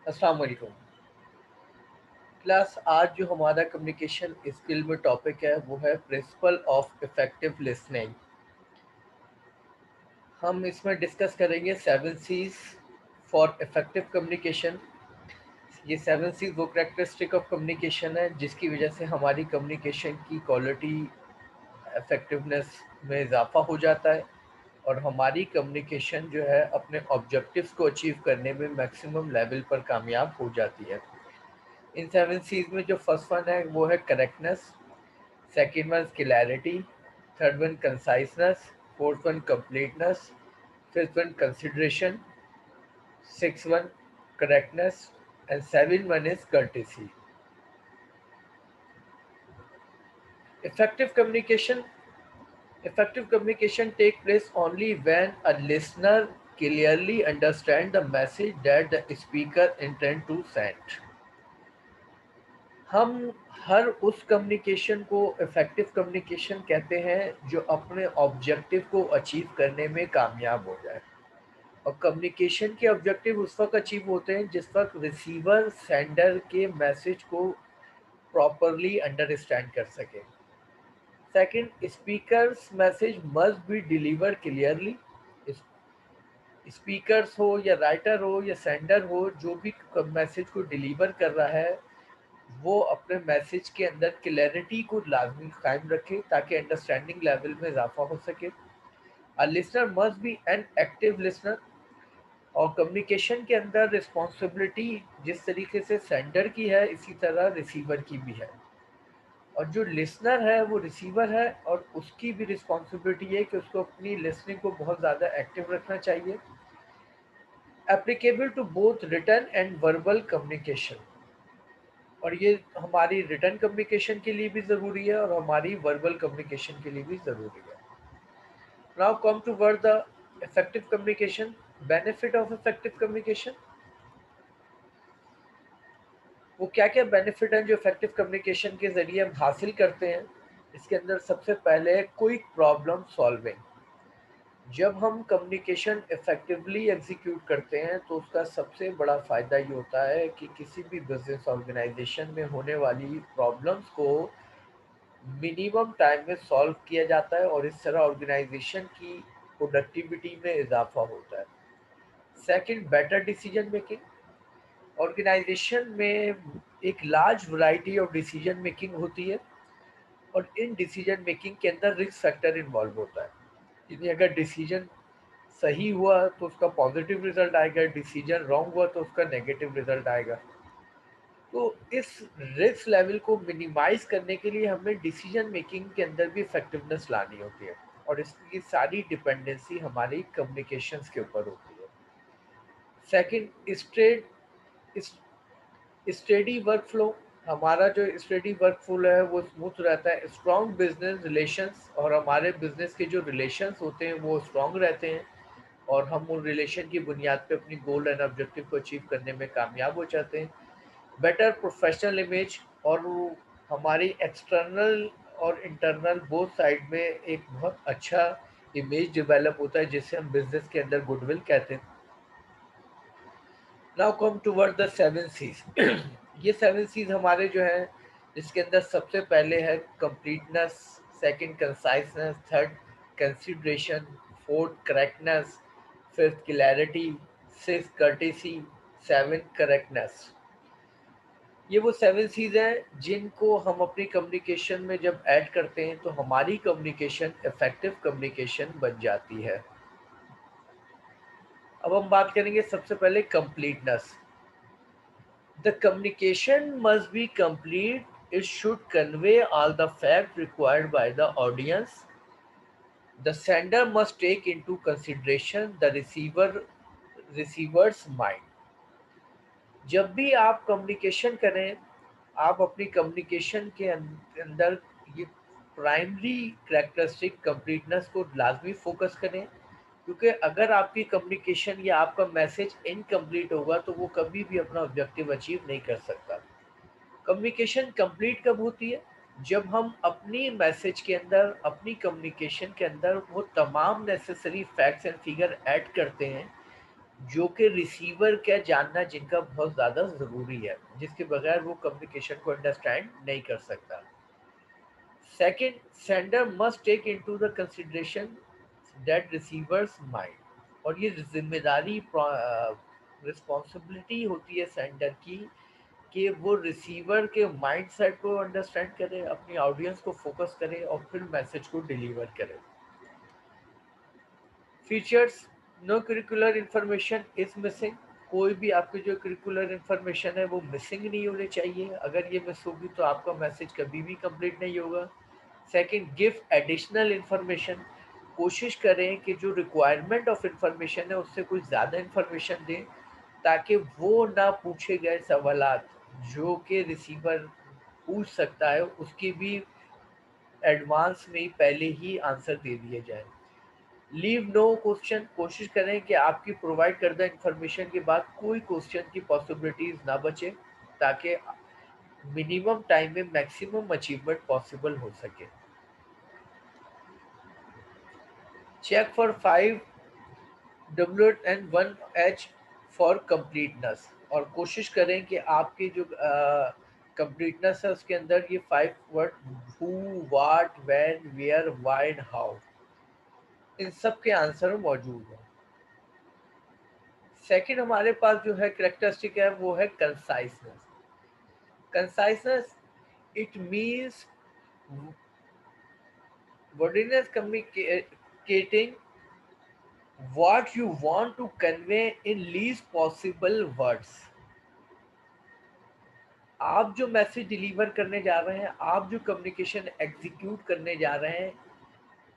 अस्सलाम वालेकुम क्लास। आज जो हमारा कम्युनिकेशन स्किल में टॉपिक है वो है प्रिंसिपल ऑफ इफेक्टिव लिसनिंग। हम इसमें डिस्कस करेंगे 7 C's फॉर इफेक्टिव कम्युनिकेशन। ये 7 C's वो करेक्टरिस्टिक ऑफ कम्युनिकेशन है जिसकी वजह से हमारी कम्युनिकेशन की क्वालिटी इफेक्टिवनेस में इजाफा हो जाता है और हमारी कम्युनिकेशन जो है अपने ऑब्जेक्टिव्स को अचीव करने में मैक्सिमम लेवल पर कामयाब हो जाती है। इन 7 C's में जो फर्स्ट वन है वो है correctness, second one clarity, third one conciseness, fourth one completeness, fifth one consideration, six one correctness and seven one is courtesy. Effective communication effective communication take place only when a listener clearly understand the message that the speaker intend to send। हम हर उस communication को effective communication कहते हैं जो अपने objective को achieve करने में कामयाब हो जाए। और कम्युनिकेशन के ऑब्जेक्टिव उस वक्त अचीव होते हैं जिस वक्त रिसीवर सेंडर के मैसेज को प्रॉपरली अंडरस्टैंड कर सके। Second, speakers message must be deliver clearly. Speakers हो या राइटर हो या सेंडर हो, जो भी मैसेज को डिलीवर कर रहा है वो अपने मैसेज के अंदर क्लैरिटी को लाजमी कायम रखे ताकि अंडरस्टैंडिंग लेवल में इजाफा हो सके। A listener must be an active listener. और कम्युनिकेशन के अंदर रिस्पॉन्सिबिलिटी जिस तरीके से सेंडर की है इसी तरह रिसीवर की भी है। और जो लिसनर है वो रिसीवर है और उसकी भी रिस्पॉन्सिबिलिटी है कि उसको अपनी लिसनिंग को बहुत ज़्यादा एक्टिव रखना चाहिए। Applicable to both written and verbal communication. और ये हमारी रिटन कम्युनिकेशन के लिए भी ज़रूरी है और हमारी वर्बल कम्युनिकेशन के लिए भी ज़रूरी है। Now come to word the effective communication. Benefit of effective communication. वो क्या क्या बेनिफिट हैं जो इफेक्टिव कम्युनिकेशन के ज़रिए हम हासिल करते हैं। इसके अंदर सबसे पहले क्विक प्रॉब्लम सॉल्विंग। जब हम कम्युनिकेशन इफेक्टिवली एग्जीक्यूट करते हैं तो उसका सबसे बड़ा फ़ायदा ये होता है कि किसी भी बिजनेस ऑर्गेनाइजेशन में होने वाली प्रॉब्लम्स को मिनिमम टाइम में सॉल्व किया जाता है और इस तरह ऑर्गेनाइजेशन की प्रोडक्टिविटी में इजाफा होता है। Second, better decision making. Organisation में एक large variety of decision making होती है और इन डिसीजन मेकिंग के अंदर रिस्क फैक्टर इन्वॉल्व होता है। यानी अगर डिसीजन सही हुआ तो उसका पॉजिटिव रिजल्ट आएगा, डिसीजन रॉन्ग हुआ तो उसका नेगेटिव रिजल्ट आएगा। तो इस रिस्क लेवल को मिनिमाइज करने के लिए हमें डिसीजन मेकिंग के अंदर भी इफेक्टिवनेस लानी होती है और इसकी सारी डिपेंडेंसी हमारी कम्युनिकेशंस के ऊपर होती है। Second, steady work flow. हमारा जो स्टेडी वर्क फ्लो है वो स्मूथ रहता है। स्ट्रॉन्ग बिजनेस रिलेशंस, और हमारे बिजनेस के जो रिलेशंस होते हैं वो स्ट्रॉन्ग रहते हैं और हम उन रिलेशन की बुनियाद पे अपनी गोल एंड ऑब्जेक्टिव को अचीव करने में कामयाब हो जाते हैं। बेटर प्रोफेशनल इमेज, और हमारी एक्सटर्नल और इंटरनल बोथ साइड में एक बहुत अच्छा इमेज डेवलप होता है जिससे हम बिजनेस के अंदर गुडविल कहते हैं। Now come toward the 7 C's। ये 7 C's हमारे जो हैं इसके अंदर सबसे पहले है completeness, second conciseness, third consideration, fourth correctness, fifth clarity, six courtesy, seven correctness. ये वो 7 C's हैं जिनको हम अपनी कम्युनिकेशन में जब ऐड करते हैं तो हमारी कम्युनिकेशन इफेक्टिव कम्युनिकेशन बन जाती है। अब हम बात करेंगे सबसे पहले completeness. The communication must be complete. It should convey all the fact required by the audience. The sender must take into consideration the receiver's mind. जब भी आप कम्युनिकेशन करें, आप अपनी कम्युनिकेशन के अंदर ये प्राइमरी करेक्टरिस्टिक कंप्लीटनेस को लाजमी फोकस करें, क्योंकि अगर आपकी कम्युनिकेशन या आपका मैसेज इनकम्प्लीट होगा तो वो कभी भी अपना ऑब्जेक्टिव अचीव नहीं कर सकता। कम्युनिकेशन कंप्लीट कब होती है? जब हम अपनी मैसेज के अंदर, अपनी कम्युनिकेशन के अंदर वो तमाम necessary facts and figure add करते हैं जो कि रिसीवर क्या जानना जिनका बहुत ज़्यादा ज़रूरी है, जिसके बगैर वो कम्युनिकेशन को अंडरस्टैंड नहीं कर सकता। Second, sender must take into the consideration that receiver's mind, और ये जिम्मेदारी रिस्पॉन्सिबिलिटी होती है सेंडर की कि वो रिसीवर के माइंडसेट को अंडरस्टैंड करे, अपनी ऑडियंस को फोकस करे और फिर मैसेज को डिलीवर करे। Features, no curricular information is missing, कोई भी आपकी जो करिकुलर इंफॉर्मेशन है वो मिसिंग नहीं होनी चाहिए, अगर ये मिस होगी तो आपका मैसेज कभी भी कंप्लीट नहीं होगा। सेकंड, गिव एडिशनल इंफॉर्मेशन, कोशिश करें कि जो रिक्वायरमेंट ऑफ इंफॉर्मेशन है उससे कुछ ज़्यादा इंफॉर्मेशन दें, ताकि वो ना पूछे गए सवालात जो कि रिसीवर पूछ सकता है उसकी भी एडवांस में ही पहले ही आंसर दे दिए जाए। लीव नो क्वेश्चन, कोशिश करें कि आपकी प्रोवाइड करदा इंफॉर्मेशन के बाद कोई क्वेश्चन की पॉसिबिलिटीज ना बचे, ताकि मिनिमम टाइम में मैक्सिमम अचीवमेंट पॉसिबल हो सके। Check for 5W and 1H for completeness, और कोशिश करें कि आपकी जो कंप्लीटनेस है उसके अंदर ये 5 word who, what, when, where, why and how, इन सब के आंसर मौजूद हैं। सेकंड हमारे पास जो है करेक्टरिस्टिक है वो है conciseness. Conciseness, it means wordiness communicating what you want to convey in least possible words। आप जो मैसेज डिलीवर करने जा रहे हैं, आप जो कम्युनिकेशन एग्जीक्यूट करने जा रहे हैं,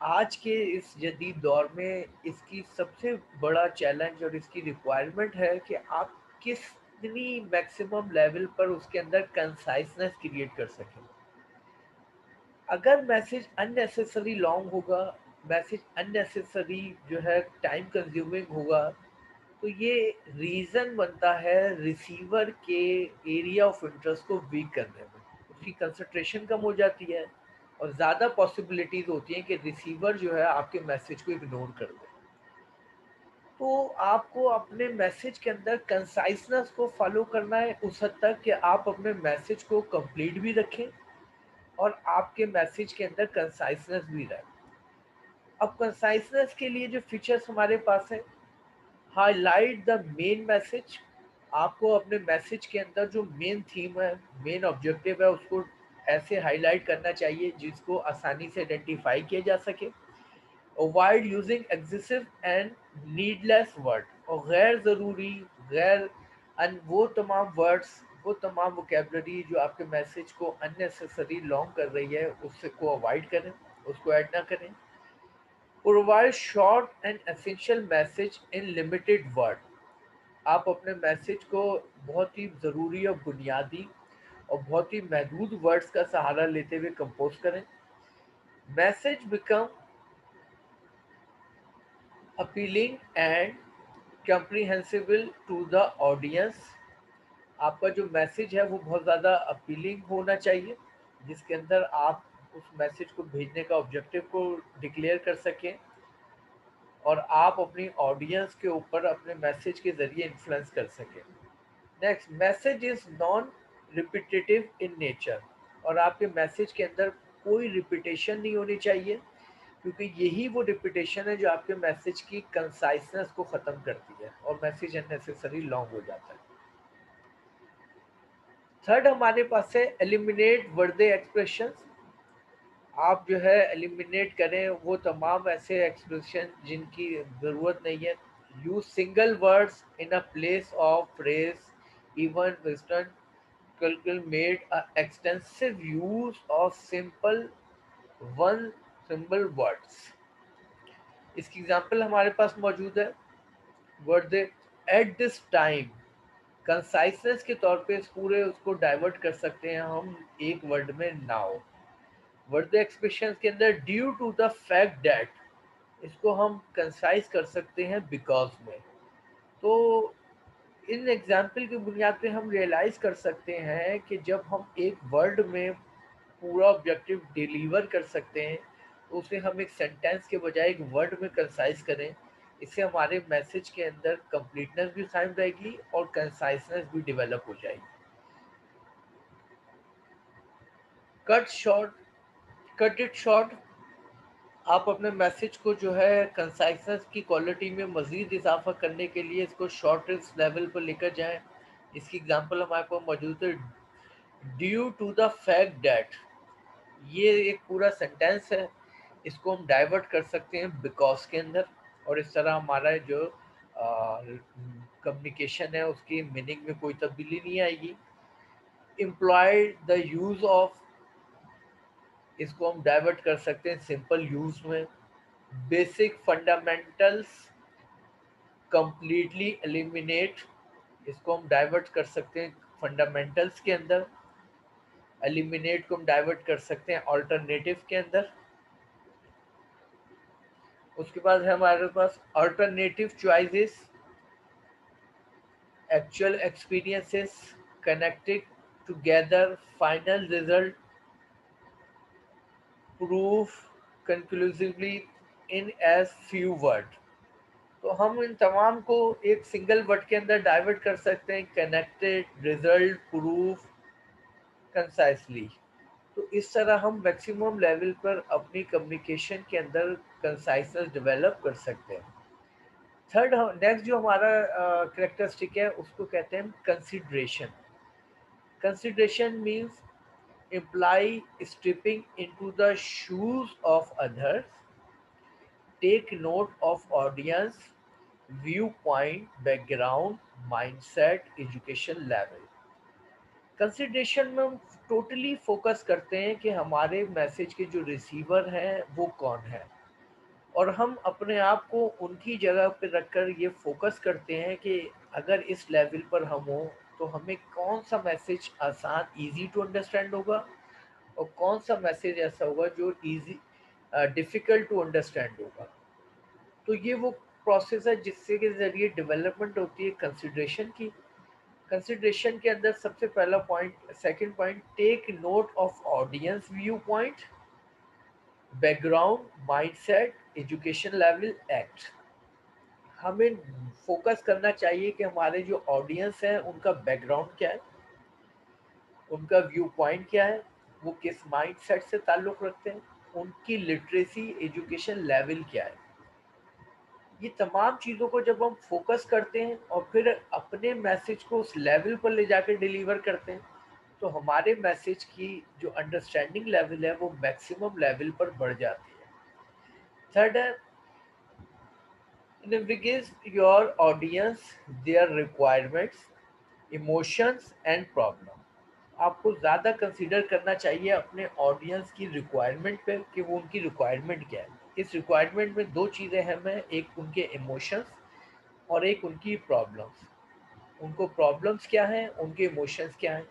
आज के इस जदीद दौर में इसकी सबसे बड़ा चैलेंज और इसकी रिक्वायरमेंट है कि आप कितनी मैक्सिमम लेवल पर उसके अंदर कंसाइसनेस क्रिएट कर सकें। अगर मैसेज अननेसेसरी लॉन्ग होगा, मैसेज अननेसेसरी जो है टाइम कंज्यूमिंग होगा, तो ये रीज़न बनता है रिसीवर के एरिया ऑफ इंटरेस्ट को वीक करने में, उसकी कंसंट्रेशन कम हो जाती है और ज़्यादा पॉसिबिलिटीज़ होती हैं कि रिसीवर जो है आपके मैसेज को इग्नोर कर दे। तो आपको अपने मैसेज के अंदर कंसाइसनेस को फॉलो करना है उस हद तक कि आप अपने मैसेज को कंप्लीट भी रखें और आपके मैसेज के अंदर कंसाइसनेस भी रहे। अब कंसाइसनेस के लिए जो फीचर्स हमारे पास है, हाईलाइट द मेन मैसेज, आपको अपने मैसेज के अंदर जो मेन थीम है, मेन ऑब्जेक्टिव है, उसको ऐसे हाईलाइट करना चाहिए जिसको आसानी से आइडेंटिफाई किया जा सके। Avoid using excessive and needless word, और गैर ज़रूरी, गैर वो तमाम वर्ड्स, वो तमाम वोकेबलरी जो आपके मैसेज को अननेसेसरी लॉन्ग कर रही है उससे को अवॉइड करें, उसको ऐड ना करें। Provide short and essential message in limited word, आप अपने मैसेज को बहुत ही ज़रूरी और बुनियादी और बहुत ही महदूद वर्ड्स का सहारा लेते हुए कंपोज करें। Message become appealing and comprehensible to the audience, आपका जो मैसेज है वो बहुत ज़्यादा अपीलिंग होना चाहिए, जिसके अंदर आप उस मैसेज को भेजने का ऑब्जेक्टिव को डिक्लेयर कर सकें और आप अपनी ऑडियंस के ऊपर अपने मैसेज के ज़रिए इन्फ्लुएंस कर सकें। Next, message is non repetitive in nature, और आपके मैसेज के अंदर कोई रिपीटेशन नहीं होनी चाहिए, क्योंकि यही वो रिपीटेशन है जो आपके मैसेज की कंसाइसनेस को ख़त्म करती है और मैसेज अननेसेसरी लॉन्ग हो जाता है। थर्ड हमारे पास है एलिमिनेट वर्डे एक्सप्रेशंस, आप जो है एलिमिनेट करें वो तमाम ऐसे एक्सप्रेशन जिनकी ज़रूरत नहीं है। Use single words in a place of phrase, even western culture made a extensive use of simple one symbol words. इसकी एग्जांपल हमारे पास मौजूद है। Word they at this time, conciseness के तौर पे इस पूरे उसको डाइवर्ट कर सकते हैं हम एक वर्ड में नाउ। वर्ड एक्सप्रेशन के अंदर due to the fact that, इसको हम कंसाइज कर सकते हैं बिकॉज में। तो इन एग्जाम्पल की बुनियाद पे हम रियलाइज कर सकते हैं कि जब हम एक वर्ड में पूरा ऑब्जेक्टिव डिलीवर कर सकते हैं तो उसे हम एक सेंटेंस के बजाय एक वर्ड में कंसाइज करें इससे हमारे मैसेज के अंदर कंप्लीटनेस भी कायम रहेगी और कंसाइसनेस भी डेवलप हो जाएगी। Cut short, cut it short. आप अपने मैसेज को जो है कंसाइसनेस की क्वालिटी में मज़ीद इजाफा करने के लिए इसको शॉर्टेस्ट लेवल पर लेकर जाएं। इसकी एग्जांपल हमारे पास मौजूद है, due to the fact that. ये एक पूरा सेंटेंस है, इसको हम डाइवर्ट कर सकते हैं बिकॉज के अंदर, और इस तरह हमारा जो कम्युनिकेशन है उसकी मीनिंग में कोई तब्दीली नहीं आएगी। इम्प्लॉयड द यूज़ ऑफ, इसको हम डाइवर्ट कर सकते हैं सिंपल यूज़ में। बेसिक फंडामेंटल्स कंप्लीटली एलिमिनेट, इसको हम डाइवर्ट कर सकते हैं फंडामेंटल्स के अंदर। एलिमिनेट को हम डाइवर्ट कर सकते हैं अल्टरनेटिव के अंदर। उसके बाद है हमारे पास alternative choices, actual experiences connected together, final result, proof conclusively in as few word. तो हम इन तमाम को एक सिंगल वर्ड के अंदर डाइवर्ट कर सकते हैं, कनेक्टेड, रिजल्ट, प्रूफ, कंसाइसली। तो इस तरह हम मैक्सिमम लेवल पर अपनी कम्युनिकेशन के अंदर कंसाइसनेस डेवलप कर सकते हैं। थर्ड, नेक्स्ट जो हमारा करेक्टरिस्टिक है उसको कहते हैं consideration. Consideration means imply stepping into the shoes of others, take note of audience, viewpoint, background, mindset, education level। Consideration में हम टोटली फोकस करते हैं कि हमारे मैसेज के जो रिसीवर हैं वो कौन है, और हम अपने आप को उनकी जगह पर रखकर ये फोकस करते हैं कि अगर इस लेवल पर हम हो तो हमें कौन सा मैसेज आसान, इजी टू अंडरस्टैंड होगा, और कौन सा मैसेज ऐसा होगा जो इजी डिफ़िकल्ट टू अंडरस्टैंड होगा। तो ये वो प्रोसेस है जिससे के ज़रिए डेवलपमेंट होती है कंसिडरेशन की। कंसिडरेशन के अंदर सबसे पहला point, second point, take note of audience view point, background, mindset, education level, act. हमें फोकस करना चाहिए कि हमारे जो ऑडियंस है उनका बैकग्राउंड क्या है, उनका व्यू पॉइंट क्या है, वो किस माइंडसेट से ताल्लुक़ रखते हैं, उनकी लिटरेसी एजुकेशन लेवल क्या है। ये तमाम चीज़ों को जब हम फोकस करते हैं और फिर अपने मैसेज को उस लेवल पर ले जाकर डिलीवर करते हैं, तो हमारे मैसेज की जो अंडरस्टैंडिंग लेवल है वो मैक्सिमम लेवल पर बढ़ जाती है। थर्ड है, navigate your audience, their requirements, emotions and problem. आपको ज़्यादा कंसीडर करना चाहिए अपने ऑडियंस की रिक्वायरमेंट पे कि वो उनकी रिक्वायरमेंट क्या है। इस रिक्वायरमेंट में दो चीज़ें अहम हैं, एक उनके इमोशंस और एक उनकी प्रॉब्लम्स। उनको प्रॉब्लम्स क्या हैं, उनके इमोशंस क्या हैं।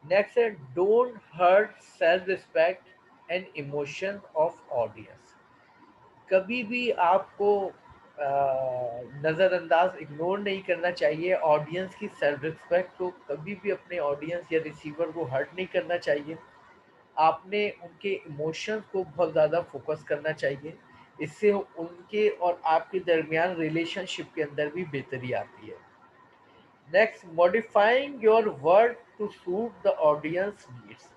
नेक्स्ट है, don't hurt self respect and emotion of audience. कभी भी आपको नज़रअंदाज, इग्नोर नहीं करना चाहिए ऑडियंस की सेल्फ रिस्पेक्ट को। कभी भी अपने ऑडियंस या रिसीवर को हर्ट नहीं करना चाहिए। आपने उनके इमोशंस को बहुत ज़्यादा फोकस करना चाहिए। इससे उनके और आपके दरमियान रिलेशनशिप के अंदर भी बेहतरी आती है। Next, modifying your word to suit the audience needs.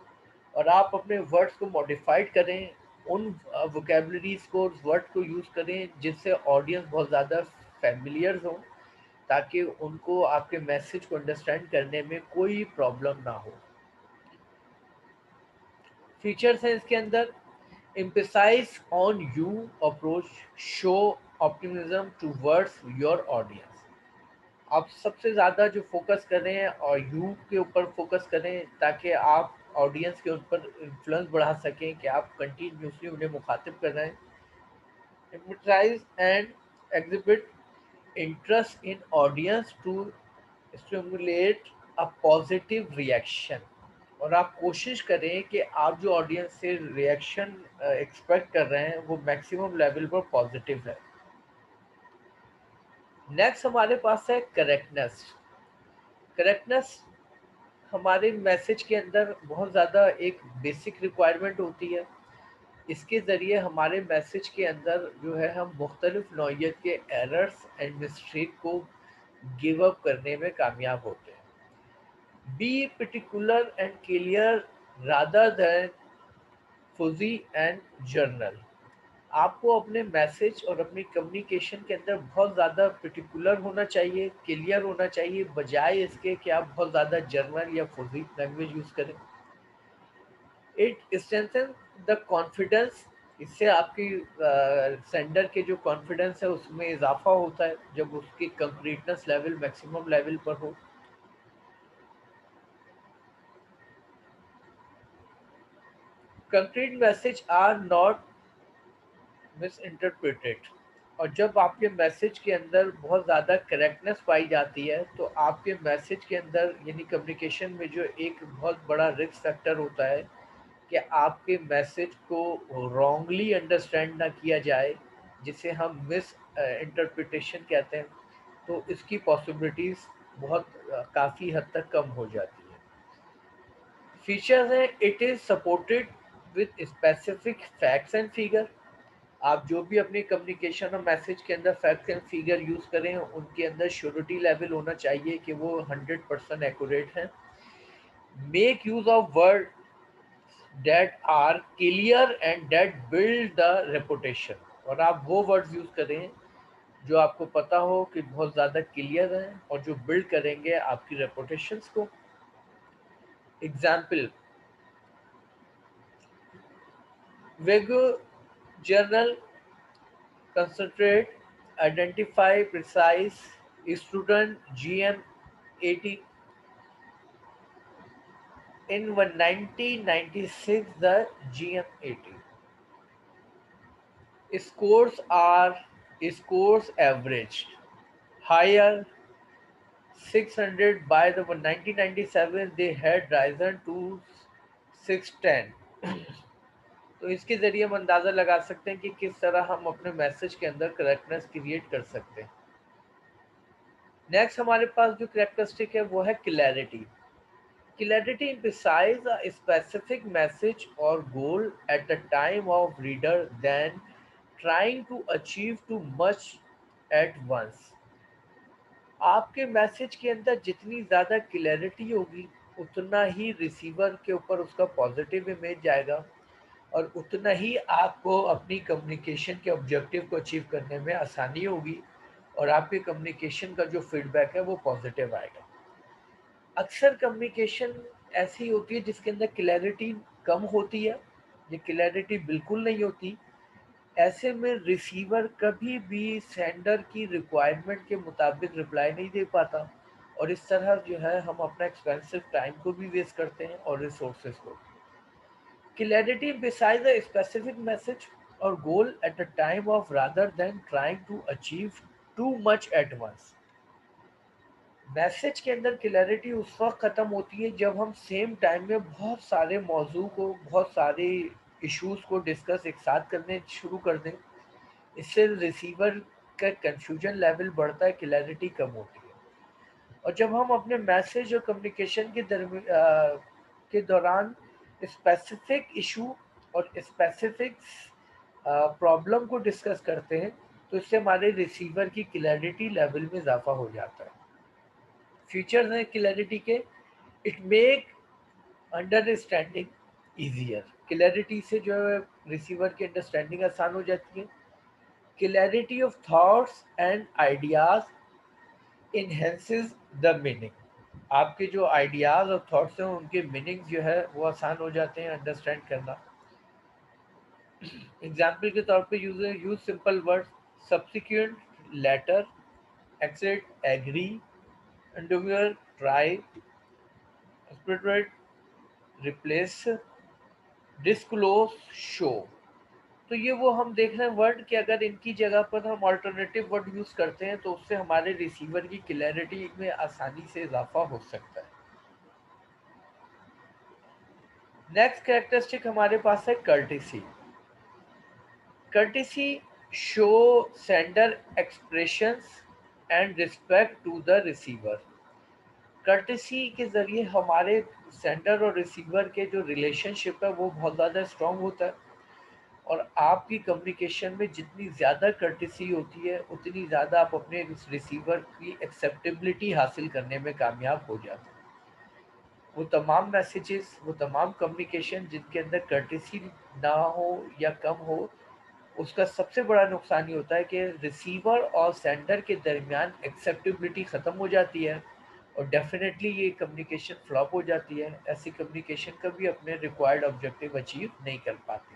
और आप अपने वर्ड्स को मॉडिफाइड करें, उन वोकेबलरीज को, वर्ड को यूज़ करें जिससे ऑडियंस बहुत ज़्यादा फेमिलियर हो, ताकि उनको आपके मैसेज को अंडरस्टैंड करने में कोई प्रॉब्लम ना हो। फीचर्स हैं इसके अंदर, emphasise on you approach, show optimism towards your audience. आप सबसे ज़्यादा जो फोकस करें और यू के ऊपर फोकस करें ताकि आप ऑडियंस के ऊपर इन्फ्लुएंस बढ़ा सकें कि आप कंटिन्यूसली उन्हें मुखातिब कर रहे हैं। Emphasise and exhibit interest in audience to stimulate a positive reaction. और आप कोशिश करें कि आप जो ऑडियंस से रिएक्शन एक्सपेक्ट कर रहे हैं वो मैक्सिमम लेवल पर पॉजिटिव है। नेक्स्ट हमारे पास है करेक्टनेस। करेक्टनेस हमारे मैसेज के अंदर बहुत ज़्यादा एक बेसिक रिक्वायरमेंट होती है। इसके ज़रिए हमारे मैसेज के अंदर जो है हम मुख्तलिफ नौइयत के एरर्स एंड मिस्टेक को गिव अप करने में कामयाब होते हैं। Be particular and clear rather than फुजी and journal. आपको अपने मैसेज और अपनी कम्युनिकेशन के अंदर बहुत ज़्यादा पर्टिकुलर होना चाहिए, क्लियर होना चाहिए, बजाय इसके कि आप बहुत ज़्यादा जर्नल या फुजी लैंग्वेज यूज़ करें। It strengthen the confidence. इससे आपकी सेंडर के जो कॉन्फिडेंस है उसमें इजाफा होता है जब उसकी कंक्रीटनेस लेवल मैक्सिमम लेवल पर हो। Concrete message are not misinterpreted. और जब आपके मैसेज के अंदर बहुत ज़्यादा करेक्टनेस पाई जाती है तो आपके मैसेज के अंदर यानी कम्युनिकेशन में जो एक बहुत बड़ा रिस्क फैक्टर होता है कि आपके मैसेज को रॉन्गली अंडरस्टैंड ना किया जाए, जिसे हम मिस इंटरप्रिटेशन कहते हैं, तो इसकी पॉसिबिलिटीज़ बहुत काफ़ी हद तक कम हो जाती है। फीचर्स हैं, it is supported with specific facts and figure. आप जो भी अपनी कम्युनिकेशन और मैसेज के अंदर फैक्ट एंड फिगर यूज़ करें उनके अंदर श्योरिटी लेवल होना चाहिए कि वो 100% एक्यूरेट हैं। Make use of word that are clear and that build the reputation. और आप वो वर्ड्स यूज़ करें जो आपको पता हो कि बहुत ज़्यादा क्लियर हैं और जो बिल्ड करेंगे आपकी रेपुटेशंस को। एग्जाम्पल, वेगो journal concentrate, identify precise student GM80 in 1996 the GM80 scores averaged higher 600 by the 1997 they had risen to 610। तो इसके ज़रिए हम अंदाज़ा लगा सकते हैं कि किस तरह हम अपने मैसेज के अंदर करेक्टनेस क्रिएट कर सकते हैं। नेक्स्ट हमारे पास जो करेक्टरिस्टिक है वो है clarity. Clarity emphasizes a specific message or goal at the time of reader than trying to achieve too much at once। आपके मैसेज के अंदर जितनी ज़्यादा क्लैरिटी होगी उतना ही रिसीवर के ऊपर उसका पॉजिटिव इमेज जाएगा और उतना ही आपको अपनी कम्युनिकेशन के ऑब्जेक्टिव को अचीव करने में आसानी होगी और आपके कम्युनिकेशन का जो फीडबैक है वो पॉजिटिव आएगा। अक्सर कम्युनिकेशन ऐसी होती है जिसके अंदर क्लैरिटी कम होती है, ये क्लैरिटी बिल्कुल नहीं होती। ऐसे में रिसीवर कभी भी सेंडर की रिक्वायरमेंट के मुताबिक रिप्लाई नहीं दे पाता और इस तरह जो है हम अपना एक्सपेंसिव टाइम को भी वेस्ट करते हैं और रिसोर्सेज को। Clarity beside the specific message और goal at the time of rather than trying to achieve too much at once. Message के अंदर क्लैरिटी उस वक्त ख़त्म होती है जब हम सेम टाइम में बहुत सारे मौजू को, बहुत सारे इश्यूज़ को डिस्कस एक साथ करने शुरू कर दें। इससे रिसीवर का कन्फ्यूजन लेवल बढ़ता है, क्लैरिटी कम होती है। और जब हम अपने मैसेज और कम्युनिकेशन के दौरान स्पेसिफिक इशू और स्पेसिफिक प्रॉब्लम को डिस्कस करते हैं तो इससे हमारे रिसीवर की क्लैरिटी लेवल में इजाफा हो जाता है। फीचर्स हैं क्लैरिटी के, it make understanding easier. Clarity से जो है रिसीवर की अंडरस्टैंडिंग आसान हो जाती है। Clarity of thoughts and ideas enhances the meaning. आपके जो आइडियाज और थॉट्स हैं उनके मीनिंग जो है वो आसान हो जाते हैं अंडरस्टैंड करना। एग्जाम्पल के तौर पे use simple word, subsequent letter, accept, agree, एंडोमियर, try, spirit, replace, disclose, show. तो ये वो हम देख रहे हैं वर्ड कि अगर इनकी जगह पर हम अल्टरनेटिव वर्ड यूज़ करते हैं तो उससे हमारे रिसीवर की क्लैरिटी में आसानी से इजाफा हो सकता है। नेक्स्ट कैरेक्टरिस्टिक हमारे पास है courtesy. Courtesy show sender expressions and respect to the receiver. Courtesy के ज़रिए हमारे सेंडर और रिसीवर के जो रिलेशनशिप है वो बहुत ज़्यादा स्ट्रॉन्ग होता है और आपकी कम्युनिकेशन में जितनी ज़्यादा कर्टेसी होती है उतनी ज़्यादा आप अपने रिसीवर की एक्सेप्टेबिलिटी हासिल करने में कामयाब हो जाते हैं। वो तमाम मैसेजेस, वो तमाम कम्युनिकेशन जिनके अंदर कर्टेसी ना हो या कम हो, उसका सबसे बड़ा नुकसान ये होता है कि रिसीवर और सेंडर के दरमियान एक्सेप्टेबिलिटी ख़त्म हो जाती है और डेफिनेटली ये कम्युनिकेशन फ्लॉप हो जाती है। ऐसी कम्युनिकेशन कभी अपने रिक्वायर्ड ऑब्जेक्टिव अचीव नहीं कर पाती।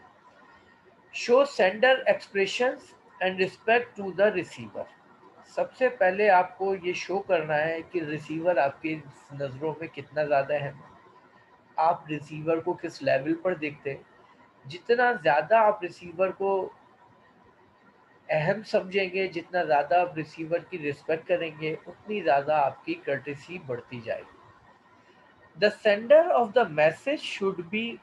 Show sender expressions and respect to the receiver. सबसे पहले आपको ये शो करना है कि रिसीवर आपकी नज़रों में कितना ज़्यादा है, आप रिसीवर को किस लेवल पर देखते हैं। जितना ज़्यादा आप रिसीवर को अहम समझेंगे, जितना ज़्यादा आप रिसीवर की रिस्पेक्ट करेंगे, उतनी ज़्यादा आपकी कर्टेसी बढ़ती जाएगी। The sender of the message should be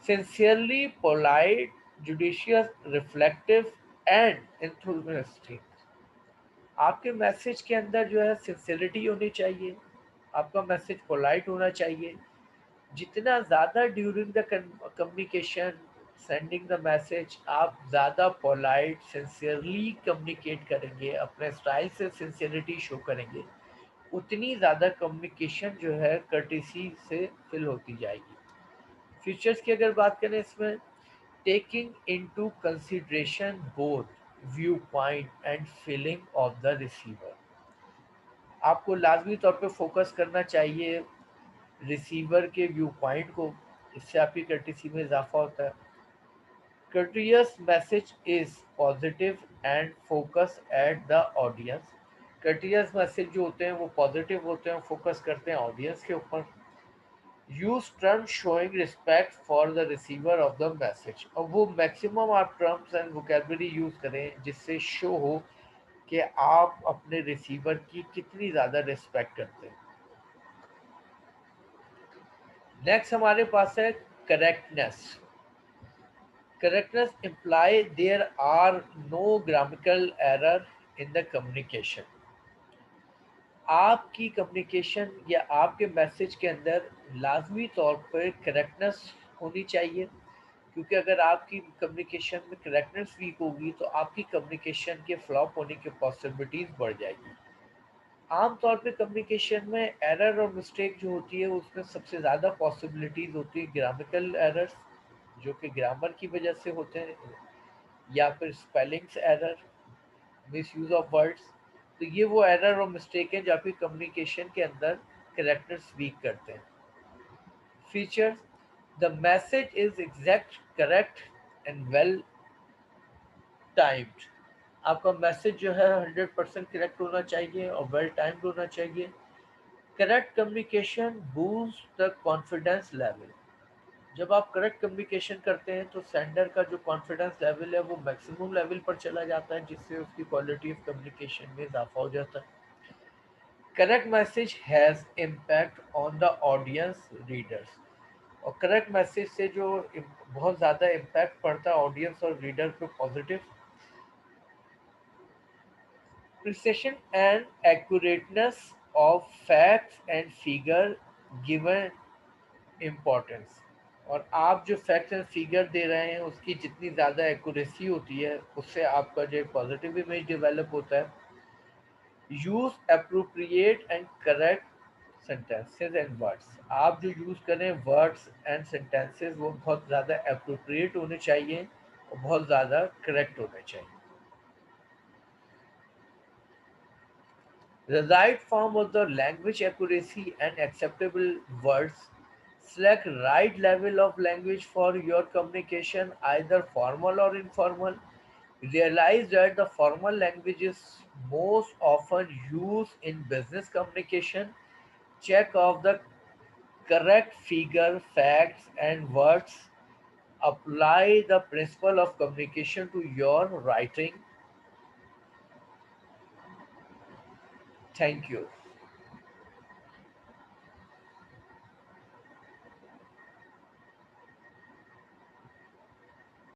sincerely polite, judicious, reflective and enthusiastic। आपके मैसेज के अंदर जो है सिंसियरिटी होनी चाहिए, आपका मैसेज पोलाइट होना चाहिए। जितना ज़्यादा during the communication sending the message आप ज़्यादा पोलाइट सिंसियरली कम्युनिकेट करेंगे, अपने स्टाइल से सिंसियरिटी शो करेंगे, उतनी ज़्यादा कम्युनिकेशन जो है कर्टेसी से फिल होती जाएगी। फीचर्स की अगर बात करें इसमें, taking into consideration both view point and feeling of the receiver. आपको लाजमी तौर पे फोकस करना चाहिए रिसीवर के व्यू पॉइंट को, इससे आपकी कर्टेसी में इजाफा होता है। Courteous message is positive and focus at the audience. Courteous message जो होते हैं वो पॉजिटिव होते हैं, फोकस करते हैं ऑडियंस के ऊपर। Use term showing respect for the receiver of the message. और वो मैक्सिमम आप टर्म्स एंड वोकेबलरी यूज करें जिससे शो हो कि आप अपने रिसीवर की कितनी ज़्यादा रिस्पेक्ट करते हैं। नेक्स्ट हमारे पास है correctness. Correctness imply there are no grammatical error in the communication। आपकी कम्युनिकेशन या आपके मैसेज के अंदर लाजमी तौर पर करेक्टनेस होनी चाहिए, क्योंकि अगर आपकी कम्युनिकेशन में करेक्टनेस वीक होगी तो आपकी कम्युनिकेशन के फ्लॉप होने की पॉसिबिलिटीज़ बढ़ जाएगी। आमतौर पे कम्युनिकेशन में एरर और मिस्टेक जो होती है उसमें सबसे ज़्यादा पॉसिबिलिटीज़ होती है ग्रामेटिकल एरर्स, जो कि ग्रामर की वजह से होते हैं, या फिर spellings error, miss use of words. तो ये वो एरर और मिस्टेक है जो आपकी कम्युनिकेशन के अंदर करेक्टर्स वीक करते हैं। Features, the message is exact, correct and well timed. आपका मैसेज जो है 100% करेक्ट होना चाहिए और वेल टाइम्ड होना चाहिए। Correct communication boost the confidence level. जब आप करेक्ट कम्युनिकेशन करते हैं तो सेंडर का जो कॉन्फिडेंस लेवल है वो मैक्सिमम लेवल पर चला जाता है, जिससे उसकी क्वालिटी ऑफ कम्युनिकेशन में इजाफा हो जाता है। Correct message has impact on the audience readers. और करेक्ट मैसेज से जो बहुत ज़्यादा इम्पैक्ट पड़ता है ऑडियंस और रीडर पे positive. Precision and accurateness of facts and figure given importance. और आप जो फैक्ट्स एंड फिगर दे रहे हैं उसकी जितनी ज़्यादा एक्यूरेसी होती है उससे आपका जो पॉजिटिव इमेज डेवलप होता है। Use appropriate and correct sentences and words. आप जो यूज़ करें वर्ड्स एंड सेंटेंसेस वो बहुत ज़्यादा अप्रोप्रिएट होने चाहिए और बहुत ज़्यादा करेक्ट होने चाहिए। The right form of the language accuracy and acceptable words. Select right level of language for your communication, either formal or informal. Realize that the formal language is most often used in business communication. Check off the correct figure, facts, and words. Apply the principle of communication to your writing. Thank you.